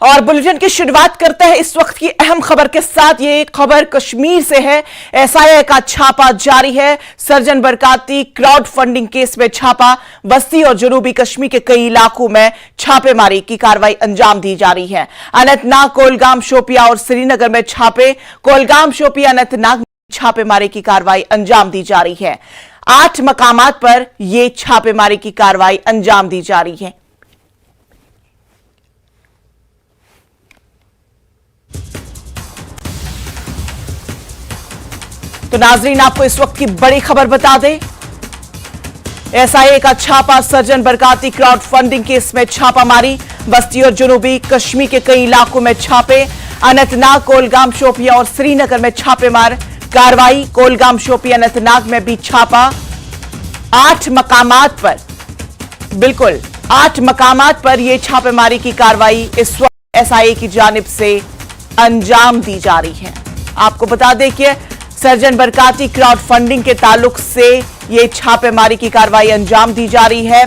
और बुलेटिन की शुरुआत करते हैं इस वक्त की अहम खबर के साथ। ये खबर कश्मीर से है। एसआईए का छापा जारी है। Surgeon Barkati crowd funding case में छापा। बस्ती और जनूबी कश्मीर के कई इलाकों में छापेमारी की कार्रवाई अंजाम दी जा रही है। अनंतनाग, कोलगाम, शोपियां और श्रीनगर में छापे। कोलगाम, शोपियां, अनंतनाग में छापेमारी की कार्रवाई अंजाम दी जा रही है। 8 मकामात पर यह छापेमारी की कार्रवाई अंजाम दी जा रही है। तो नाजरीन, आपको इस वक्त की बड़ी खबर बता दें। एसआईए का छापा। Surgeon Barkati crowd funding case में छापामारी। बस्ती और जनूबी कश्मीर के कई इलाकों में छापे। अनंतनाग, कोलगाम, शोपियां और श्रीनगर में छापेमार कार्रवाई। कोलगाम, शोपियां, अनंतनाग में भी छापा। 8 मकामात पर, बिल्कुल 8 मकामात पर यह छापेमारी की कार्रवाई इस वक्त एसआईए की जानिब से अंजाम दी जा रही है। आपको बता दें कि सर्जन बरकाती क्राउड फंडिंग के ताल्लुक से यह छापेमारी की कार्रवाई अंजाम दी जा रही है।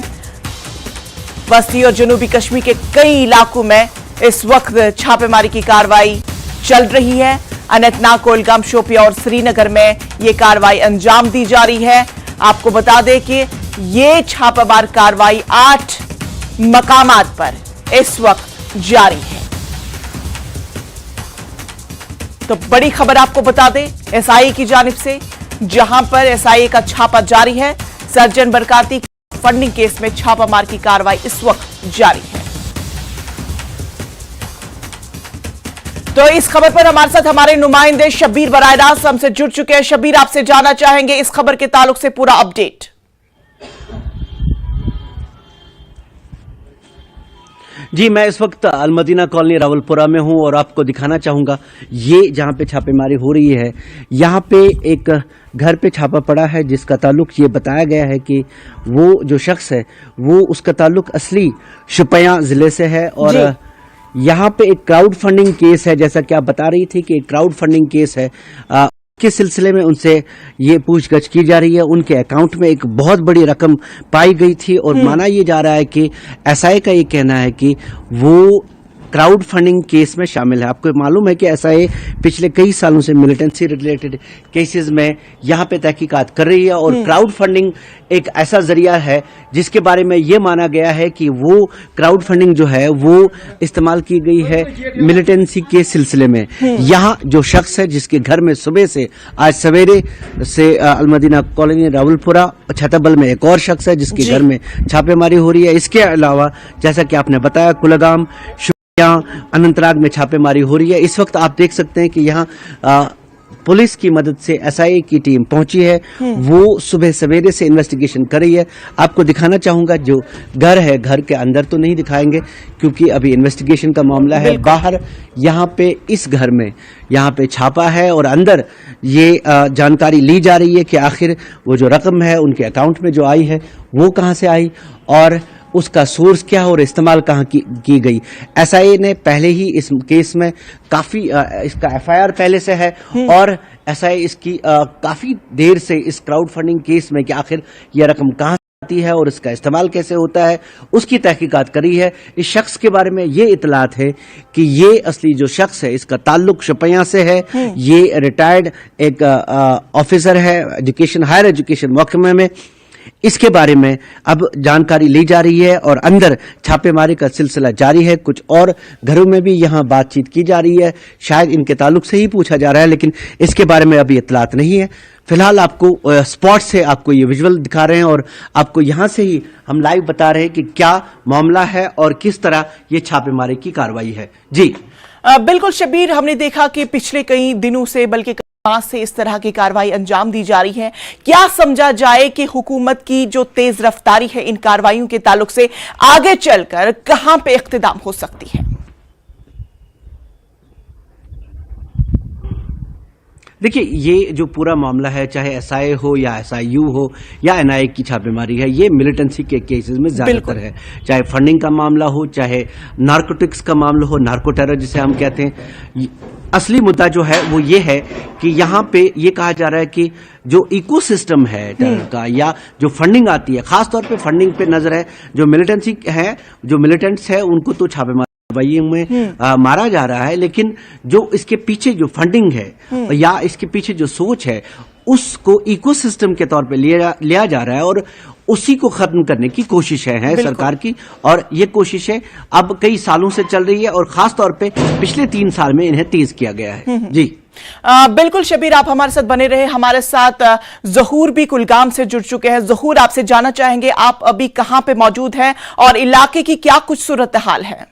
बस्ती और जनूबी कश्मीर के कई इलाकों में इस वक्त छापेमारी की कार्रवाई चल रही है। अनंतनाग, कोलगाम, शोपियां और श्रीनगर में यह कार्रवाई अंजाम दी जा रही है। आपको बता दें कि यह छापामार कार्रवाई 8 मकामात पर इस वक्त जारी है। तो बड़ी खबर आपको बता दें एसआईए की जानिब से, जहां पर एसआईए का छापा जारी है। सर्जन बरकाती फंडिंग केस में छापामार की कार्रवाई इस वक्त जारी है। तो इस खबर पर हमारे साथ हमारे नुमाइंदे शब्बीर बराह रास्त हमसे जुड़ चुके हैं। शब्बीर, आपसे जानना चाहेंगे इस खबर के ताल्लुक से पूरा अपडेट। जी, मैं इस वक्त अलमदीना कॉलोनी रावलपुरा में हूं और आपको दिखाना चाहूंगा ये जहां पे छापेमारी हो रही है। यहां पे एक घर पे छापा पड़ा है जिसका ताल्लुक ये बताया गया है कि वो जो शख्स है वो उसका ताल्लुक असली शोपियां जिले से है। और यहाँ पे एक क्राउड फंडिंग केस है, जैसा कि आप बता रही थी कि एक क्राउड फंडिंग केस है। के सिलसिले में उनसे ये पूछगछ की जा रही है। उनके अकाउंट में एक बहुत बड़ी रकम पाई गई थी और माना ये जा रहा है कि एसआईए का ये कहना है कि वो क्राउड फंडिंग केस में शामिल है। आपको मालूम है कि एसआईए पिछले कई सालों से मिलिटेंसी रिलेटेड केसेस में यहाँ पे तहकीकात कर रही है और क्राउड फंडिंग एक ऐसा जरिया है जिसके बारे में ये माना गया है कि वो क्राउड फंडिंग जो है वो इस्तेमाल की गई है मिलिटेंसी के सिलसिले में। यहाँ जो शख्स है जिसके घर में सुबह से आज सवेरे से अलमदीना कॉलोनी रावलपुरा छतबल में एक और शख्स है जिसके घर में छापेमारी हो रही है। इसके अलावा जैसा कि आपने बताया कुलगाम, अनंतनाग में छापेमारी हो रही है। इस वक्त आप देख सकते हैं कि यहाँ पुलिस की मदद से एसआईए की टीम पहुंची है। वो सुबह सवेरे से इन्वेस्टिगेशन कर रही है। आपको दिखाना चाहूंगा जो घर है, घर के अंदर तो नहीं दिखाएंगे क्योंकि अभी इन्वेस्टिगेशन का मामला है। बाहर यहाँ पे इस घर में यहाँ पे छापा है और अंदर ये जानकारी ली जा रही है कि आखिर वो जो रकम है उनके अकाउंट में जो आई है वो कहाँ से आई और उसका सोर्स क्या है और इस्तेमाल कहाँ की गई। एसआईए ने पहले ही इस केस में काफी इसका एफआईआर पहले से है और एसआईए इसकी काफी देर से इस क्राउड फंडिंग केस में कि आखिर यह रकम कहाँ आती है और इसका इस्तेमाल कैसे होता है उसकी तहकीकात करी है। इस शख्स के बारे में ये इतलात है कि ये असली जो शख्स है इसका ताल्लुक शोपियां से है। ये रिटायर्ड एक ऑफिसर है एजुकेशन, हायर एजुकेशन महकमे में। इसके बारे में अब जानकारी ली जा रही है और अंदर छापेमारी का सिलसिला जारी है। कुछ और घरों में भी यहाँ बातचीत की जा रही है, शायद इनके ताल्लुक से ही पूछा जा रहा है, लेकिन इसके बारे में अभी इतलात नहीं है। फिलहाल आपको स्पॉट से आपको ये विजुअल दिखा रहे हैं और आपको यहाँ से ही हम लाइव बता रहे हैं कि क्या मामला है और किस तरह ये छापेमारी की कार्रवाई है। जी बिल्कुल शब्बीर, हमने देखा कि पिछले कई दिनों से बल्कि से इस तरह की कार्रवाई अंजाम दी जा रही है। क्या समझा जाए कि हुकूमत की जो तेज रफ्तारी है इन कार्रवाइयों के ताल्लुक से आगे चलकर कहां पे इख्तिदाम हो सकती है? देखिए, ये जो पूरा मामला है, चाहे एसआईए हो या एसआईयू हो या एनआईए की छापेमारी है, ये मिलिटेंसी के केसेस में ज्यादातर है। चाहे फंडिंग का मामला हो, चाहे नारकोटिक्स का मामला हो, नार्को टेरर जिसे हम कहते हैं। असली मुद्दा जो है वो ये है कि यहाँ पे ये कहा जा रहा है कि जो इकोसिस्टम है टेरर का या जो फंडिंग आती है, खासतौर पे फंडिंग पे नजर है। जो मिलिटेंसी है, जो मिलिटेंट्स है, उनको तो छापेमारी कार्रवाई में मारा जा रहा है, लेकिन जो इसके पीछे जो फंडिंग है या इसके पीछे जो सोच है उसको इकोसिस्टम के तौर पे लिया जा रहा है और उसी को खत्म करने की कोशिश है सरकार की। और ये कोशिशें अब कई सालों से चल रही है और खास तौर पे पिछले 3 साल में इन्हें तेज किया गया है। जी बिल्कुल शबीर, आप हमारे साथ बने रहे। हमारे साथ ज़हूर भी कुलगाम से जुड़ चुके हैं। ज़हूर, आपसे जानना चाहेंगे आप अभी कहां पे मौजूद हैं और इलाके की क्या कुछ सूरत हाल है?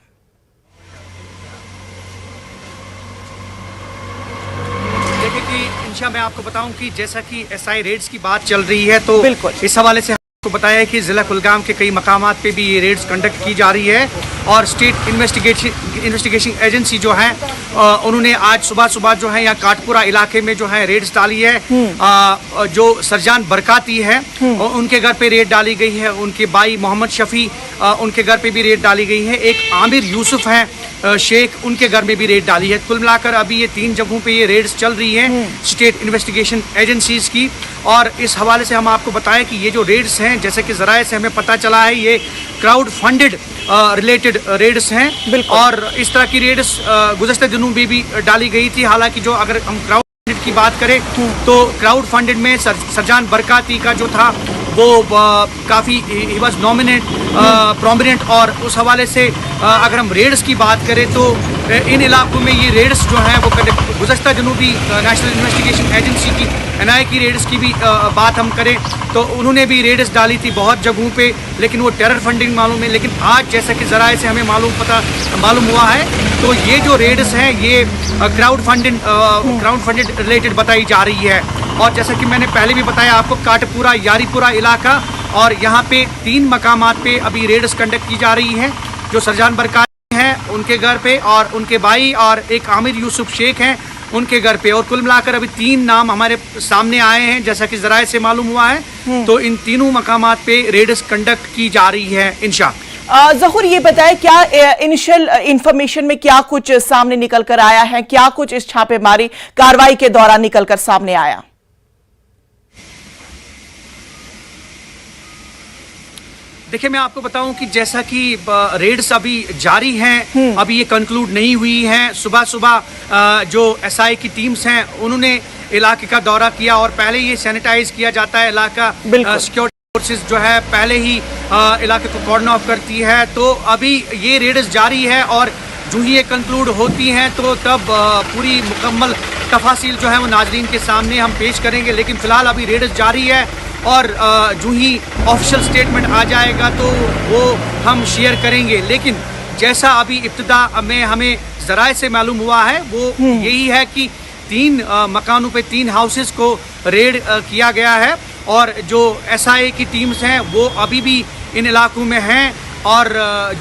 देखिए कि इंशा, मैं आपको बताऊं कि जैसा कि एसआई रेड्स की बात चल रही है तो इस हवाले से आपको बताया है कि जिला कुलगाम के कई मकामात पे भी ये रेड्स कंडक्ट की जा रही है और स्टेट इन्वेस्टिगेशन एजेंसी जो है उन्होंने आज सुबह जो है यहाँ काटपुरा इलाके में जो है रेड्स डाली है। जो सरजान बरकाती है उनके घर पे रेड डाली गई है, उनके भाई मोहम्मद शफी उनके घर पे भी रेड डाली गई है, एक आमिर यूसुफ है शेख, उनके घर में भी रेड डाली है। कुल मिलाकर अभी ये 3 जगहों पे ये रेड्स चल रही है स्टेट इन्वेस्टिगेशन एजेंसीज की। और इस हवाले से हम आपको बताएं कि ये जो रेड्स हैं, जैसे कि ज़राए से हमें पता चला है, ये क्राउड फंडेड रिलेटेड रेड्स हैं और इस तरह की रेड्स गुज़श्ता दिनों में भी डाली गई थी। हालांकि जो अगर हम क्राउड फंडेड की बात करें तो क्राउड फंडेड में सरजान बरकाती का जो था वो काफ़ी ही वॉज नॉमिनेट प्रोमिनेंट। और उस हवाले से अगर हम रेड्स की बात करें तो इन इलाकों में ये रेड्स जो हैं वो गुज़श्ता जनूबी नेशनल इन्वेस्टिगेशन एजेंसी की एनआईए की रेड्स की भी बात हम करें तो उन्होंने भी रेड्स डाली थी बहुत जगहों पे, लेकिन वो टेरर फंडिंग मालूम है। लेकिन आज जैसा कि ज़राए से हमें मालूम हुआ है तो ये जो रेड्स हैं ये क्राउड फंडेड रिलेटेड बताई जा रही है। और जैसा कि मैंने पहले भी बताया आपको, काटपुरा यारीपुरा इलाका और यहाँ पे 3 मकामात पे अभी रेड्स कंडक्ट की जा रही हैं। जो सरजान बरकाती हैं उनके घर पे और उनके भाई और एक आमिर यूसुफ शेख हैं उनके घर पे। और कुल मिलाकर अभी 3 नाम हमारे सामने आए हैं जैसा कि ज़राए से मालूम हुआ है। तो इन तीनों मकामात पे रेड्स कंडक्ट की जा रही है। इंशा ज़हूर, ये बताएं क्या इनिशियल इंफॉर्मेशन में क्या कुछ सामने निकल कर आया है, क्या कुछ इस छापेमारी कार्रवाई के दौरान निकल कर सामने आया? देखिए, मैं आपको बताऊं कि जैसा कि रेड्स अभी जारी हैं, अभी ये कंक्लूड नहीं हुई हैं। सुबह जो एसआई की टीम्स हैं उन्होंने इलाके का दौरा किया और पहले ये सैनिटाइज किया जाता है इलाका। सिक्योरिटी फोर्सेस जो है पहले ही इलाके को कॉर्डन ऑफ करती है। तो अभी ये रेड्स जारी है और जो ही ये कंक्लूड होती हैं तो तब पूरी मुकम्मल तफासिल जो है वो नाजरीन के सामने हम पेश करेंगे। लेकिन फ़िलहाल अभी रेड्स जारी है और जो ही ऑफिशियल स्टेटमेंट आ जाएगा तो वो हम शेयर करेंगे। लेकिन जैसा अभी इब्तिदा में हमें ज़राए से मालूम हुआ है वो यही है कि 3 मकानों पे 3 हाउसेस को रेड किया गया है और जो एसआई की टीम्स हैं वो अभी भी इन इलाकों में हैं और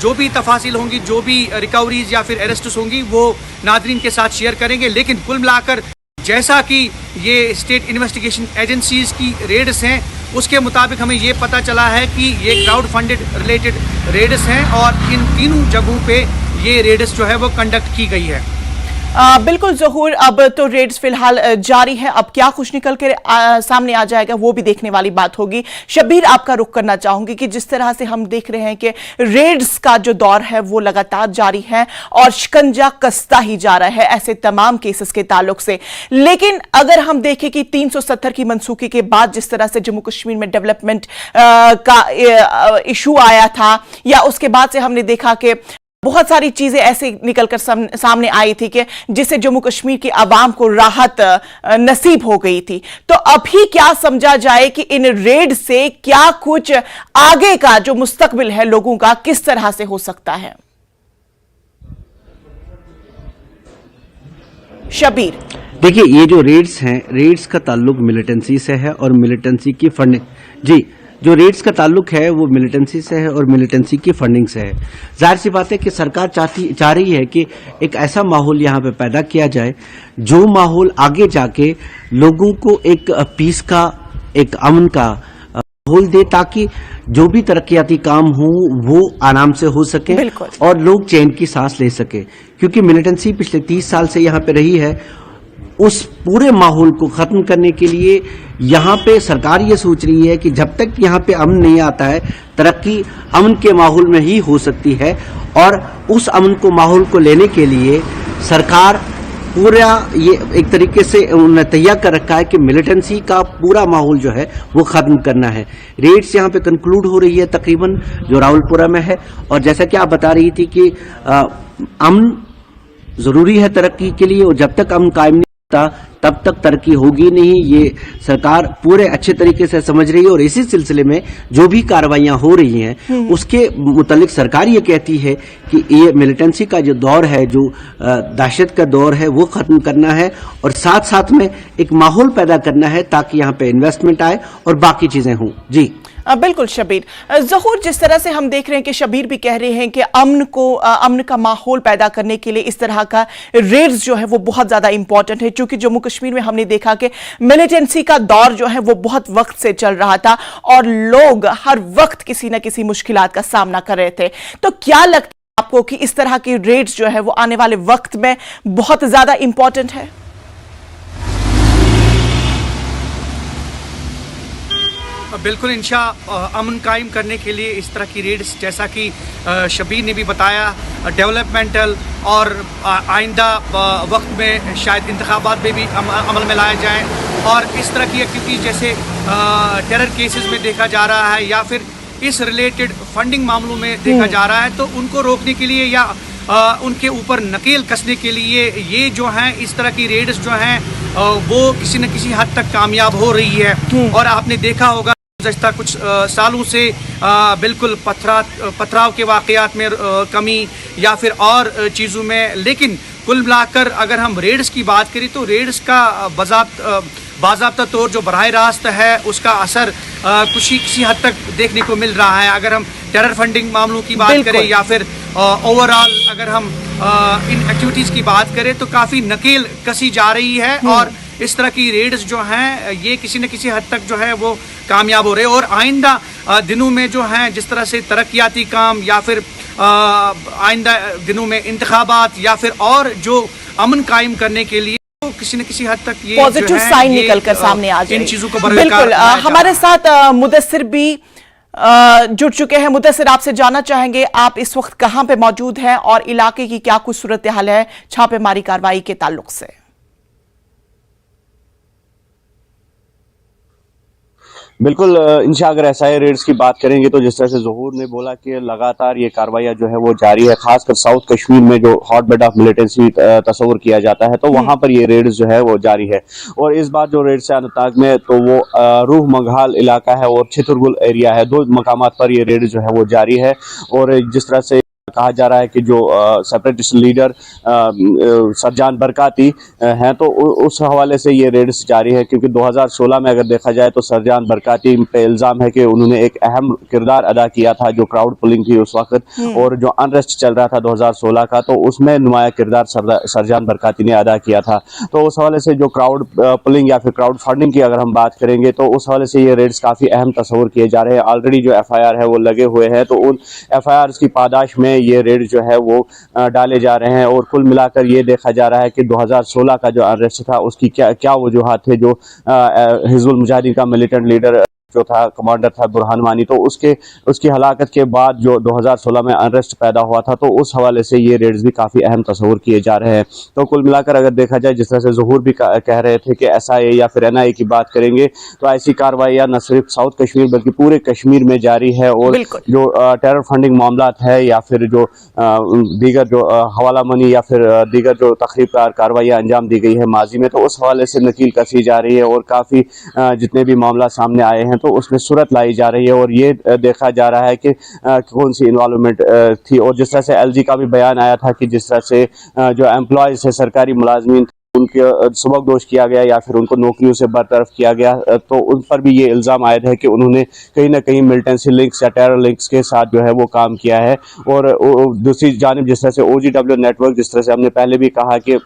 जो भी तफासिल होंगी, जो भी रिकवरीज या फिर अरेस्ट्स होंगी वो नाजरीन के साथ शेयर करेंगे। लेकिन कुल मिलाकर जैसा कि ये स्टेट इन्वेस्टिगेशन एजेंसीज की रेड्स हैं उसके मुताबिक हमें ये पता चला है कि ये क्राउड फंडेड रिलेटेड रेड्स हैं और इन तीनों जगहों पे ये रेड्स जो है वो कंडक्ट की गई है। बिल्कुल ज़हूर, अब तो रेड्स फिलहाल जारी है, अब क्या कुछ निकल कर सामने आ जाएगा वो भी देखने वाली बात होगी। शब्बीर, आपका रुख करना चाहूंगी कि जिस तरह से हम देख रहे हैं कि रेड्स का जो दौर है वो लगातार जारी है और शिकंजा कसता ही जा रहा है ऐसे तमाम केसेस के ताल्लुक से। लेकिन अगर हम देखें कि 370 की मनसूखी के बाद जिस तरह से जम्मू कश्मीर में डेवलपमेंट का इशू आया था या उसके बाद से हमने देखा कि बहुत सारी चीजें ऐसे निकलकर सामने आई थी कि जिससे जम्मू कश्मीर की आवाम को राहत नसीब हो गई थी। तो अभी क्या समझा जाए कि इन रेड से क्या कुछ आगे का जो मुस्तकबिल है लोगों का किस तरह से हो सकता है? शबीर, देखिए, ये जो रेड्स हैं, रेड्स का ताल्लुक मिलिटेंसी से है और मिलिटेंसी की फंडिंग, जी, जो रेड्स का ताल्लुक है वो मिलिटेंसी से है और मिलिटेंसी की फंडिंग से है। जाहिर सी बात है कि सरकार चाह रही है कि एक ऐसा माहौल यहाँ पे पैदा किया जाए जो माहौल आगे जाके लोगों को एक पीस का, एक अमन का माहौल दे, ताकि जो भी तरक्याती काम हो वो आराम से हो सके और लोग चैन की सांस ले सके। क्योंकि मिलिटेंसी पिछले 30 साल से यहाँ पे रही है उस पूरे माहौल को खत्म करने के लिए यहाँ पे सरकार ये सोच रही है कि जब तक यहाँ पे अमन नहीं आता है, तरक्की अमन के माहौल में ही हो सकती है। और उस अमन को माहौल को लेने के लिए सरकार पूरा ये एक तरीके से उन्होंने तैयार कर रखा है कि मिलिटेंसी का पूरा माहौल जो है वो खत्म करना है। रेड्स यहाँ पे कंक्लूड हो रही है तकरीबन, जो रावलपुरा में है। और जैसा कि आप बता रही थी कि अमन जरूरी है तरक्की के लिए, और जब तक अमन कायम नहीं होता तब तक तरक्की होगी नहीं। ये सरकार पूरे अच्छे तरीके से समझ रही है। और इसी सिलसिले में जो भी कार्रवाइयां हो रही हैं उसके मुतालिक सरकार ये कहती है कि ये मिलिटेंसी का जो दौर है, जो दहशत का दौर है, वो खत्म करना है और साथ साथ में एक माहौल पैदा करना है ताकि यहाँ पे इन्वेस्टमेंट आए और बाकी चीजें हों। जी बिल्कुल शबीर। ज़हूर, जिस तरह से हम देख रहे हैं कि शबीर भी कह रहे हैं कि अमन का माहौल पैदा करने के लिए इस तरह का रेड्स जो है वो बहुत ज़्यादा इंपॉर्टेंट है, क्योंकि जम्मू कश्मीर में हमने देखा कि मिलिटेंसी का दौर जो है वो बहुत वक्त से चल रहा था और लोग हर वक्त किसी न किसी मुश्किलात का सामना कर रहे थे। तो क्या लगता है आपको कि इस तरह की रेड्स जो है वो आने वाले वक्त में बहुत ज़्यादा इंपॉर्टेंट है? बिल्कुल अमन कायम करने के लिए इस तरह की रेड्स, जैसा कि शबीर ने भी बताया, डेवलपमेंटल और आइंदा वक्त में शायद इंतखाबात में भी अमल में लाया जाए। और इस तरह की एक्टिविटीज़ जैसे टेरर केसेस में देखा जा रहा है या फिर इस रिलेटेड फंडिंग मामलों में देखा जा रहा है, तो उनको रोकने के लिए या उनके ऊपर नकेल कसने के लिए ये जो हैं इस तरह की रेड्स जो हैं वो किसी न किसी हद तक कामयाब हो रही है। और आपने देखा होगा गुज़श्ता कुछ सालों से बिल्कुल पथराव के वाक़यात में कमी या फिर और चीज़ों में, लेकिन कुल मिलाकर अगर हम रेड्स की बात करें तो रेड्स का बाज़ाब्ता तौर जो बराह रास्त है उसका असर किसी हद तक देखने को मिल रहा है। अगर हम टेरर फंडिंग मामलों की बात करें या फिर ओवरऑल अगर हम इन एक्टिविटीज़ की बात करें तो काफ़ी नकेल कसी जा रही है। और इस तरह की रेड्स जो हैं ये किसी न किसी हद तक जो है वो कामयाब हो रहे हैं। और आइंदा दिनों में जो हैं जिस तरह से तरक्याती काम या फिर आइंदा दिनों में इंतखाबात या फिर और जो अमन कायम करने के लिए तो किसी न किसी हद तक ये पॉजिटिव साइन निकल कर सामने आ जाए। इन चीजों को बिल्कुल। हमारे साथ मुदस्सिर भी जुड़ चुके हैं। मुदस्सिर, आपसे जानना चाहेंगे आप इस वक्त कहां पे मौजूद हैं और इलाके की क्या कुछ सूरत हाल है छापेमारी कार्रवाई के ताल्लुक से? बिल्कुल इंशा अगर एसआई रेड्स की बात करेंगे तो जिस तरह से ज़हूर ने बोला कि लगातार ये कार्रवाइयाँ जो है वो जारी है, खासकर साउथ कश्मीर में जो हॉटबेड ऑफ मिलिटेंसी तस्वुर किया जाता है तो वहाँ पर ये रेड्स जो है वो जारी है। और इस बार जो रेड्स है अनंतनाग में तो वो रूह मंगहाल इलाका है और चित्रगुल एरिया है, दो मकामात पर ये रेड जो है वो जारी है। और जिस तरह से कहा जा रहा है कि जो सेपरेटिस्ट लीडर सरजान बरकाती हैं तो उस हवाले से ये रेड्स जारी है, क्योंकि 2016 में अगर देखा जाए तो सरजान बरकाती पे इल्ज़ाम है कि उन्होंने एक अहम किरदार अदा किया था जो क्राउड पुलिंग थी उस वक्त और जो अनरेस्ट चल रहा था 2016 का, तो उसमें नुमाया किरदार सरजान बरकाती ने अदा किया था। तो उस हवाले से जो क्राउड पुलिंग या फिर क्राउड फंडिंग की अगर हम बात करेंगे तो उस हवाले से ये रेड्स काफ़ी अहम तस्वुर किए जा रहे हैं। ऑलरेडी जो FIR है वो लगे हुए हैं, तो उन FIRs की पादाश में ये रेड जो है वो डाले जा रहे हैं। और कुल मिलाकर ये देखा जा रहा है कि 2016 का जो अरेस्ट था उसकी क्या वजूहात थे। जो हिजबुल मुजाहिदीन का मिलिटेंट लीडर जो था, कमांडर था बुरहान वानी, तो उसकी हलाकत के बाद जो 2016 में अनरेस्ट पैदा हुआ था, तो उस हवाले से ये रेड्स भी काफ़ी अहम तस्वुर किए जा रहे हैं। तो कुल मिलाकर अगर देखा जाए, जिस तरह से ज़हूर भी कह रहे थे कि SIA या फिर NIA की बात करेंगे तो ऐसी कार्रवाइयाँ न सिर्फ साउथ कश्मीर बल्कि पूरे कश्मीर में जारी है। और जो टेरर फंडिंग मामला है या फिर जो दीगर जो हवाला मनी या फिर दीगर जो तखरीबकार कार्रवाइयाँ अंजाम दी गई है माजी में, तो उस हवाले से नकील कसी जा रही है और काफ़ी जितने भी मामला सामने आए हैं तो उसमें सूरत लाई जा रही है और ये देखा जा रहा है कि कौन सी इन्वॉल्वमेंट थी। और जिस तरह से LG का भी बयान आया था कि जिस तरह से जो एम्प्लॉयज है, सरकारी मुलाजमीन, उनके सबकदोश किया गया या फिर उनको नौकरियों से बरतरफ किया गया, तो उन पर भी ये इल्ज़ाम आयद है कि उन्होंने कहीं ना कहीं मिलिटेंसी लिंक्स या टेरर लिंक्स के साथ जो है वो काम किया है। और दूसरी जानिब जिस तरह से OGW नेटवर्क, जिस तरह से हमने पहले भी कहा कि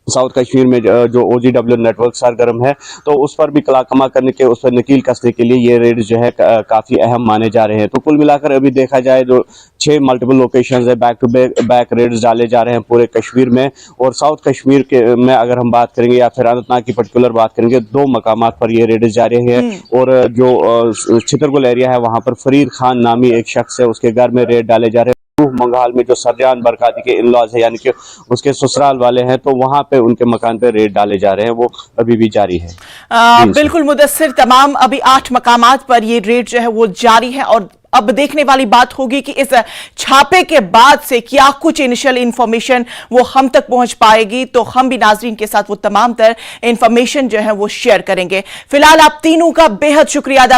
साउथ कश्मीर में जो OGW नेटवर्क सरगर्म है, तो उस पर भी कलाकमा करने के, उस पर नकील कसने के लिए ये रेड जो है काफी अहम माने जा रहे हैं। तो कुल मिलाकर अभी देखा जाए जो 6 मल्टीपल लोकेशंस है, बैक टू बैक रेड्स डाले जा रहे हैं पूरे कश्मीर में। और साउथ कश्मीर के में अगर हम बात करेंगे या फिर अनंतनाग की पर्टिकुलर बात करेंगे, 2 मकामात पर ये रेड्स जारी है। और जो छितरगुल एरिया है वहां पर फरीद खान नामी एक शख्स है, उसके घर में रेड डाले जा रहे हैं। मंगाल में जो सरजान बरकाती के इन-लॉज है, यानी कि उसके ससुराल वाले हैं, तो वहां पे उनके मकान पे रेड डाले जा रहे हैं, वो अभी भी जारी है। बिल्कुल मुदस्सिर, तमाम अभी 8 मकामात पर ये रेड जो है वो जारी है और अब देखने वाली बात होगी कि इस छापे के बाद से क्या कुछ इनिशियल इंफॉर्मेशन वो हम तक पहुंच पाएगी। तो हम भी नाजरीन के साथ वो तमाम तर इंफॉर्मेशन जो है वो शेयर करेंगे। फिलहाल आप तीनों का बेहद शुक्रिया अदा